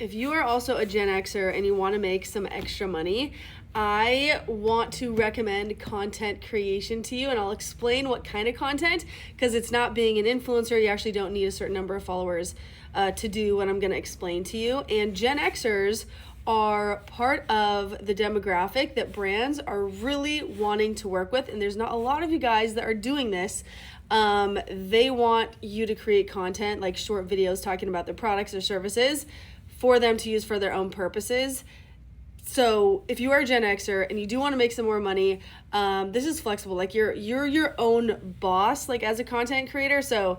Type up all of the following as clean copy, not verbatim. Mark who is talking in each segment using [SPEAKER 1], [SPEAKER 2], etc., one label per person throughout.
[SPEAKER 1] If you are also a Gen Xer and you want to make some extra money, I want to recommend content creation to you, and I'll explain what kind of content, because it's not being an influencer. You actually don't need a certain number of followers to do what I'm going to explain to you. And Gen Xers are part of the demographic that brands are really wanting to work with, and there's not a lot of you guys that are doing this. They want you to create content like short videos talking about their products or services for them to use for their own purposes. So if you are a Gen Xer and you do want to make some more money, this is flexible. Like you're your own boss, like as a content creator. So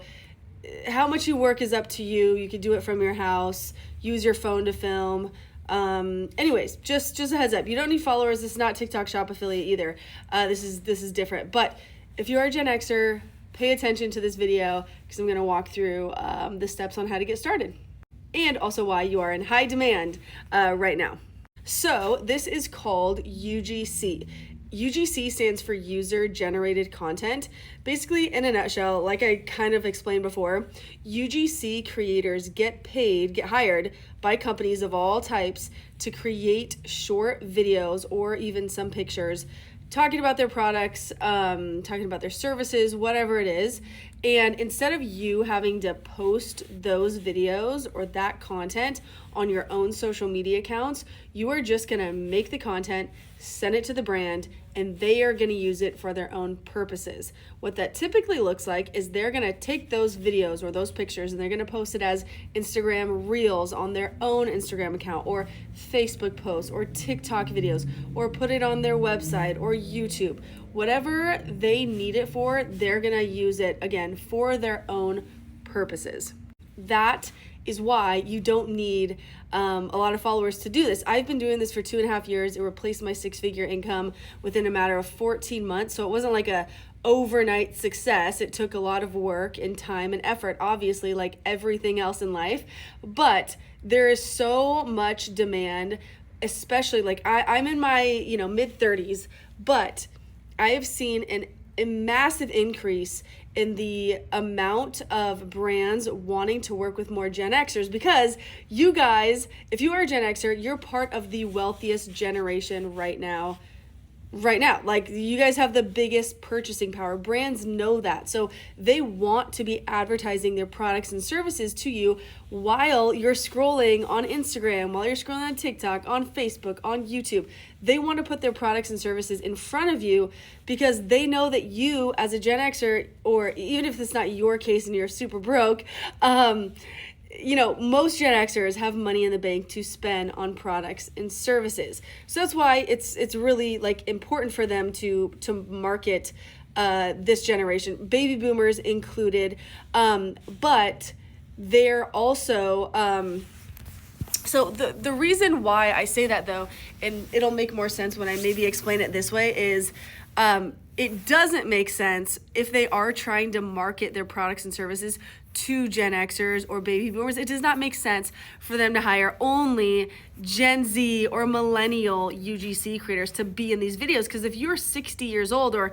[SPEAKER 1] how much you work is up to you. You could do it from your house, use your phone to film. Anyways, just a heads up. You don't need followers. This is not TikTok Shop affiliate either. This is different. But if you are a Gen Xer, pay attention to this video, because I'm going to walk through the steps on how to get started, and also why you are in high demand right now. So this is called UGC. UGC stands for user generated content. Basically, in a nutshell, like I kind of explained before, UGC creators get hired by companies of all types to create short videos or even some pictures talking about their products, talking about their services, whatever it is. And instead of you having to post those videos or that content on your own social media accounts, you are just gonna make the content, send it to the brand, and they are gonna use it for their own purposes. What that typically looks like is they're gonna take those videos or those pictures and they're gonna post it as Instagram Reels on their own Instagram account, or Facebook posts, or TikTok videos, or put it on their website or YouTube. Whatever they need it for, they're gonna use it, again, for their own purposes. That is why you don't need a lot of followers to do this. I've been doing this for 2.5 years. It replaced my 6-figure income within a matter of 14 months. So it wasn't like a overnight success. It took a lot of work and time and effort, obviously, like everything else in life. But there is so much demand, especially like I'm in my mid 30s, but I have seen a massive increase in the amount of brands wanting to work with more Gen Xers, because you guys, if you are a Gen Xer, you're part of the wealthiest generation right now. Like, you guys have the biggest purchasing power. Brands know that. So they want to be advertising their products and services to you while you're scrolling on Instagram, while you're scrolling on TikTok, on Facebook, on YouTube. They want to put their products and services in front of you because they know that you, as a Gen Xer, or even if it's not your case and you're super broke, most Gen Xers have money in the bank to spend on products and services. So that's why it's really like important for them to market this generation, baby boomers included. But they're also so the reason why I say that, though, and it'll make more sense when I maybe explain it this way, is it doesn't make sense if they are trying to market their products and services to Gen Xers or baby boomers. It does not make sense for them to hire only Gen Z or millennial UGC creators to be in these videos. Because if you're 60 years old, or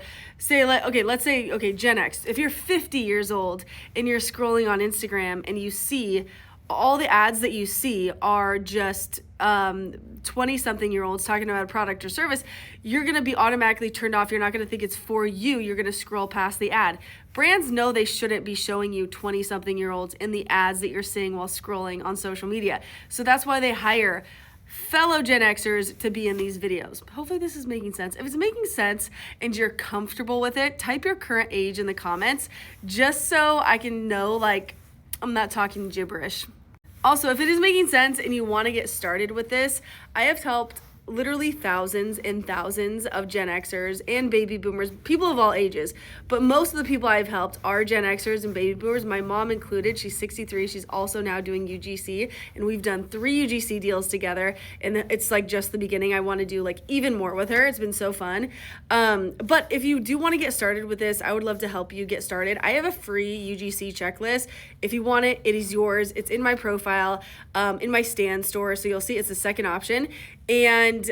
[SPEAKER 1] let's say Gen X, if you're 50 years old and you're scrolling on Instagram and you see all the ads that you see are just 20-something-year-olds talking about a product or service, you're going to be automatically turned off. You're not going to think it's for you. You're going to scroll past the ad. Brands know they shouldn't be showing you 20-something-year-olds in the ads that you're seeing while scrolling on social media. So that's why they hire fellow Gen Xers to be in these videos. Hopefully this is making sense. If it's making sense and you're comfortable with it, type your current age in the comments just so I can know, like, I'm not talking gibberish. Also, if it is making sense and you want to get started with this, I have helped literally thousands and thousands of Gen Xers and baby boomers, people of all ages. But most of the people I've helped are Gen Xers and baby boomers, my mom included. She's 63. She's also now doing UGC, and we've done 3 UGC deals together, and it's like just the beginning. I want to do like even more with her. It's been so fun. But if you do want to get started with this, I would love to help you get started. I have a free UGC checklist. If you want it, it is yours. It's in my profile, in my Stan store, so you'll see it's the second option. And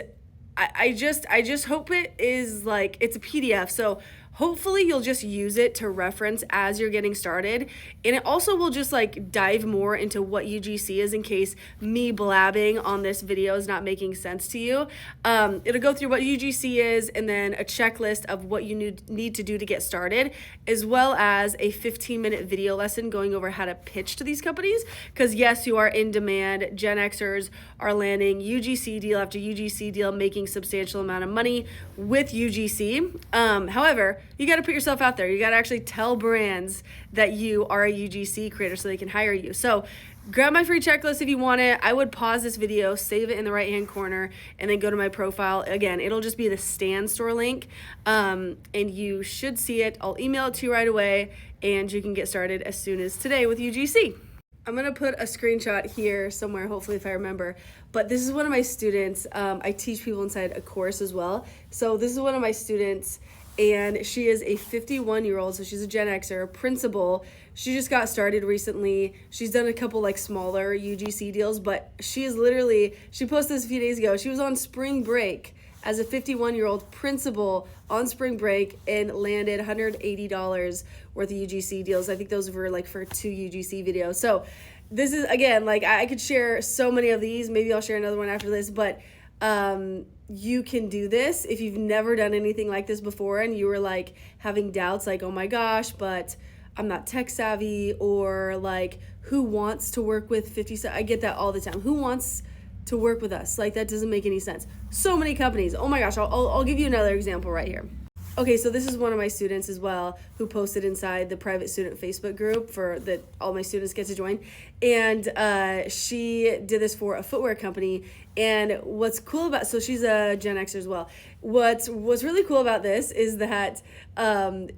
[SPEAKER 1] I just hope it is like, it's a PDF. So hopefully you'll just use it to reference as you're getting started. And it also will just like dive more into what UGC is in case me blabbing on this video is not making sense to you. It'll go through what UGC is and then a checklist of what you need to do to get started, as well as a 15-minute video lesson going over how to pitch to these companies. Because yes, you are in demand. GenXers are landing UGC deal after UGC deal, making substantial amount of money with UGC. However, you got to put yourself out there. You got to actually tell brands that you are a UGC creator so they can hire you. So grab my free checklist if you want it. I would pause this video, save it in the right-hand corner, and then go to my profile. Again, it'll just be the Stan Store link, and you should see it. I'll email it to you right away, and you can get started as soon as today with UGC. I'm going to put a screenshot here somewhere, hopefully if I remember, but this is one of my students. I teach people inside a course as well. So this is one of my students, and she is a 51-year-old, so she's a GenXer, principal. She just got started recently. She's done a couple like smaller UGC deals, but she is literally, she posted this a few days ago, she was on spring break as a 51-year-old principal on spring break and landed $180 worth of UGC deals. I think those were like for 2 UGC videos. So this is, again, like I could share so many of these. Maybe I'll share another one after this, but you can do this if you've never done anything like this before and you were like having doubts like, oh my gosh, but I'm not tech savvy, or like who wants to work with 50, I get that all the time. Who wants to work with us? Like that doesn't make any sense. So many companies. Oh my gosh, I'll give you another example right here. Okay, so this is one of my students as well who posted inside the private student Facebook group for that all my students get to join. And she did this for a footwear company. And what's cool about, so she's a Gen Xer as well. What's really cool about this is that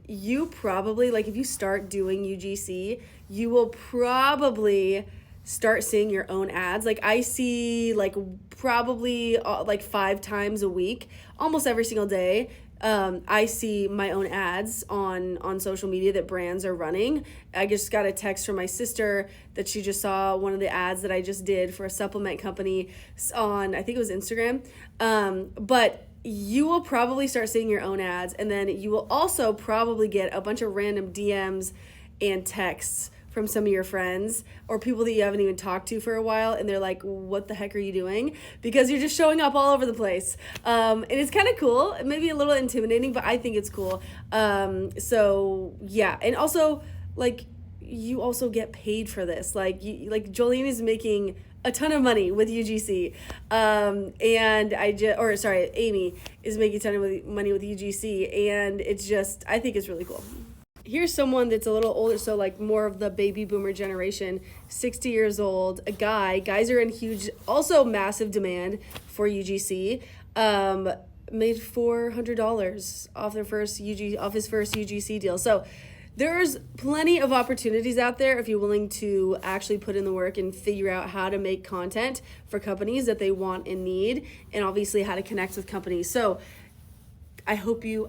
[SPEAKER 1] you probably, like if you start doing UGC, you will probably start seeing your own ads. Like I see like probably like 5 times a week, almost every single day. I see my own ads on social media that brands are running. I just got a text from my sister that she just saw one of the ads that I just did for a supplement company on, I think it was Instagram. But you will probably start seeing your own ads, and then you will also probably get a bunch of random DMs and texts from some of your friends or people that you haven't even talked to for a while, and they're like, what the heck are you doing? Because you're just showing up all over the place. And it's kind of cool, maybe a little intimidating, but I think it's cool. So yeah, and also like you also get paid for this. Like Jolene is making a ton of money with UGC, and Amy is making a ton of money with UGC, and it's just, I think it's really cool. Here's someone that's a little older, so like more of the baby boomer generation, 60 years old, a guy. Guys are in huge, also massive demand for UGC. Made $400 off his first UGC deal. So there's plenty of opportunities out there if you're willing to actually put in the work and figure out how to make content for companies that they want and need, and obviously how to connect with companies. So I hope you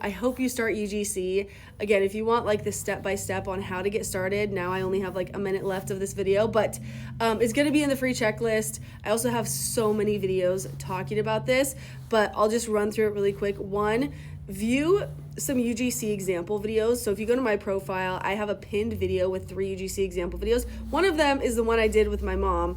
[SPEAKER 1] start UGC. Again, if you want like the step-by-step on how to get started, now I only have like a minute left of this video, but it's gonna be in the free checklist. I also have so many videos talking about this, but I'll just run through it really quick. 1, view some UGC example videos. So if you go to my profile, I have a pinned video with 3 UGC example videos. One of them is the one I did with my mom.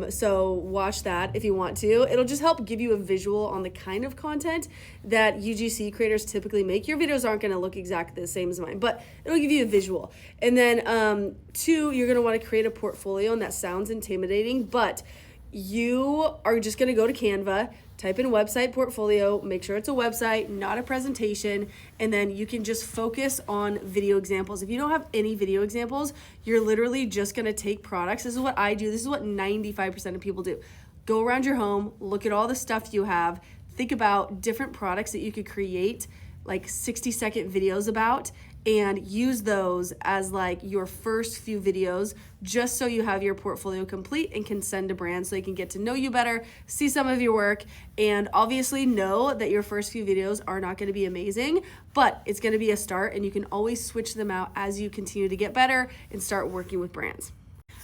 [SPEAKER 1] So watch that if you want to. It'll just help give you a visual on the kind of content that UGC creators typically make. Your videos aren't going to look exactly the same as mine, but it'll give you a visual. And then 2, you're going to want to create a portfolio, and that sounds intimidating, but you are just going to go to Canva, type in website portfolio, make sure it's a website, not a presentation, and then you can just focus on video examples. If you don't have any video examples, you're literally just gonna take products. This is what I do. This is what 95% of people do. Go around your home, look at all the stuff you have, think about different products that you could create like 60-second videos about, and use those as like your first few videos, just so you have your portfolio complete and can send to brands so they can get to know you better, see some of your work, and obviously know that your first few videos are not going to be amazing, but it's going to be a start, and you can always switch them out as you continue to get better and start working with brands.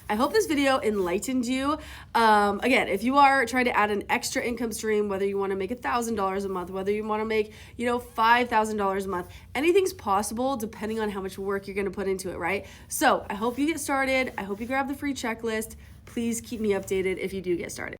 [SPEAKER 1] I hope this video enlightened you. Again, if you are trying to add an extra income stream, whether you want to make $1,000 a month, whether you want to make, $5,000 a month, anything's possible depending on how much work you're going to put into it, right? So I hope you get started. I hope you grab the free checklist. Please keep me updated if you do get started.